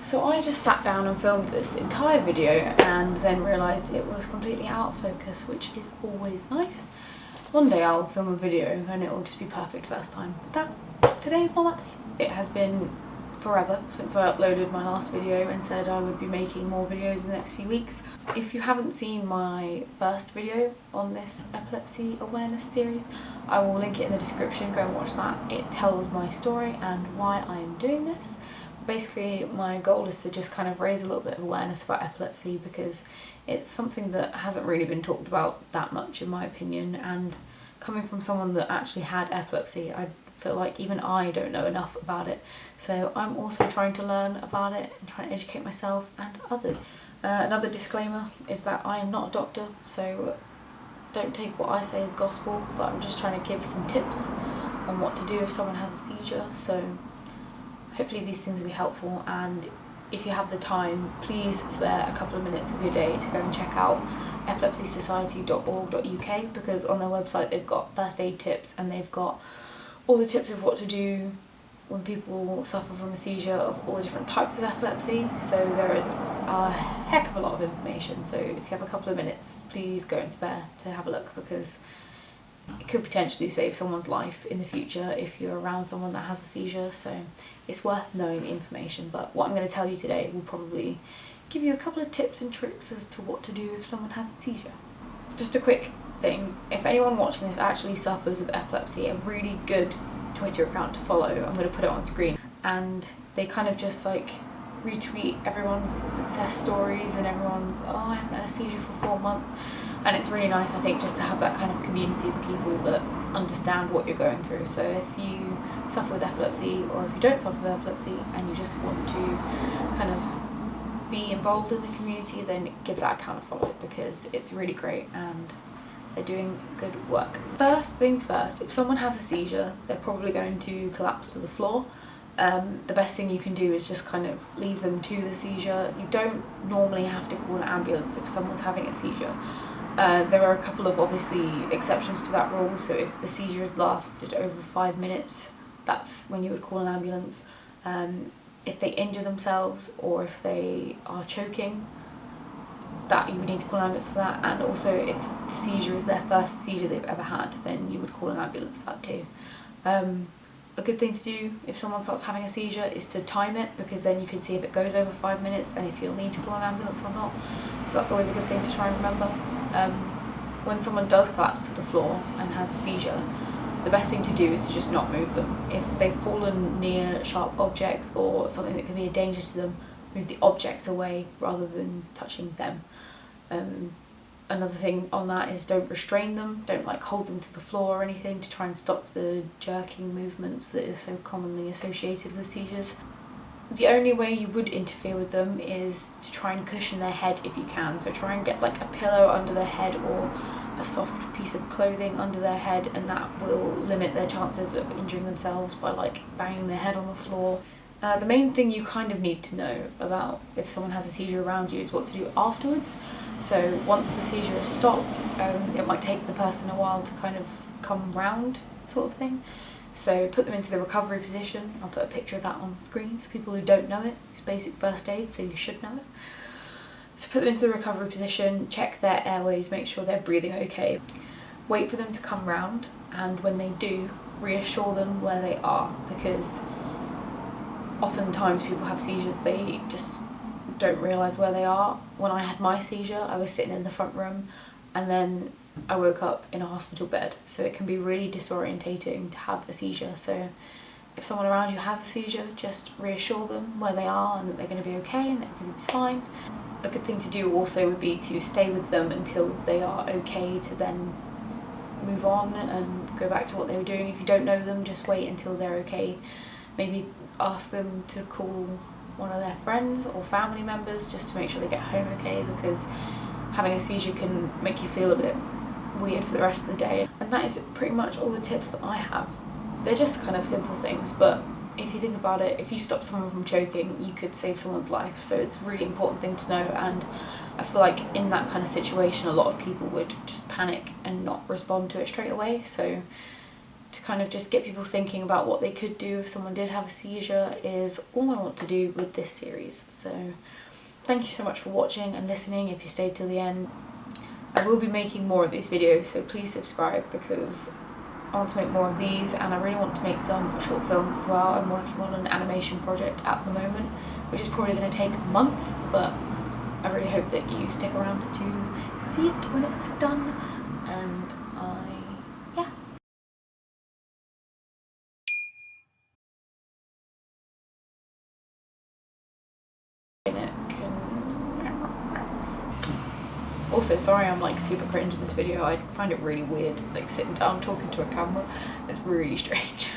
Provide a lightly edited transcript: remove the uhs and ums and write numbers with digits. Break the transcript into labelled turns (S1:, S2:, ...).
S1: So I just sat down and filmed this entire video and then realised it was completely out of focus, which is always nice. One day I'll film a video and it will just be perfect first time. But today is not that day. It has been forever since I uploaded my last video and said I would be making more videos in the next few weeks. If you haven't seen my first video on this epilepsy awareness series, I will link it in the description. Go and watch that. It tells my story and why I am doing this. Basically, my goal is to just kind of raise a little bit of awareness about epilepsy, because it's something that hasn't really been talked about that much in my opinion, and coming from someone that actually had epilepsy, I feel like even I don't know enough about it. So I'm also trying to learn about it and trying to educate myself and others. Another disclaimer is that I am not a doctor, so don't take what I say as gospel, but I'm just trying to give some tips on what to do if someone has a seizure. So hopefully these things will be helpful, and if you have the time, please spare a couple of minutes of your day to go and check out epilepsysociety.org.uk, because on their website they've got first aid tips and they've got all the tips of what to do when people suffer from a seizure of all the different types of epilepsy. So there is a heck of a lot of information, so if you have a couple of minutes, please go and spare to have a look, because it could potentially save someone's life in the future if you're around someone that has a seizure. So it's worth knowing the information, but what I'm going to tell you today will probably give you a couple of tips and tricks as to what to do if someone has a seizure. Just a quick thing, if anyone watching this actually suffers with epilepsy, a really good Twitter account to follow, I'm going to put it on screen, and they kind of just like retweet everyone's success stories and everyone's, oh, I haven't had a seizure for 4 months. And it's really nice, I think, just to have that kind of community of people that understand what you're going through. So if you suffer with epilepsy, or if you don't suffer with epilepsy and you just want to kind of be involved in the community, then give that account a follow, because it's really great and they're doing good work. First things first, if someone has a seizure, they're probably going to collapse to the floor. The best thing you can do is just kind of leave them to the seizure. You don't normally have to call an ambulance if someone's having a seizure. There are a couple of obviously exceptions to that rule, so if the seizure has lasted over 5 minutes, that's when you would call an ambulance. If they injure themselves or if they are choking, that you would need to call an ambulance for that. And also if the seizure is their first seizure they've ever had, then you would call an ambulance for that too. A good thing to do if someone starts having a seizure is to time it, because then you can see if it goes over 5 minutes and if you'll need to call an ambulance or not. So that's always a good thing to try and remember. When someone does collapse to the floor and has a seizure, the best thing to do is to just not move them. If they've fallen near sharp objects or something that can be a danger to them, move the objects away rather than touching them. Another thing on that is don't restrain them, don't like hold them to the floor or anything to try and stop the jerking movements that is so commonly associated with seizures. The only way you would interfere with them is to try and cushion their head if you can. So try and get like a pillow under their head or a soft piece of clothing under their head, and that will limit their chances of injuring themselves by like banging their head on the floor. The main thing you kind of need to know about if someone has a seizure around you is what to do afterwards. So once the seizure has stopped, it might take the person a while to kind of come round, sort of thing. So put them into the recovery position. I'll put a picture of that on the screen for people who don't know it. It's basic first aid, so you should know it. So put them into the recovery position, check their airways, make sure they're breathing okay. Wait for them to come round, and when they do, reassure them where they are, because oftentimes people have seizures, they just don't realise where they are. When I had my seizure, I was sitting in the front room and then I woke up in a hospital bed, so it can be really disorientating to have a seizure. So if someone around you has a seizure, just reassure them where they are and that they're going to be okay and that everything's fine. A good thing to do also would be to stay with them until they are okay, to then move on and go back to what they were doing. If you don't know them, just wait until they're okay. Maybe ask them to call one of their friends or family members just to make sure they get home okay, because having a seizure can make you feel a bit weird for the rest of the day. And that is pretty much all the tips that I have. They're just kind of simple things, but if you think about it, if you stop someone from choking, you could save someone's life. So it's a really important thing to know, and I feel like in that kind of situation a lot of people would just panic and not respond to it straight away. So to kind of just get people thinking about what they could do if someone did have a seizure is all I want to do with this series. So thank you so much for watching and listening if you stayed till the end. I will be making more of these videos, so please subscribe because I want to make more of these, and I really want to make some short films as well. I'm working on an animation project at the moment, which is probably going to take months, but I really hope that you stick around to see it when it's done. And yeah. Also, sorry I'm like super cringe in this video. I find it really weird, like sitting down talking to a camera. It's really strange.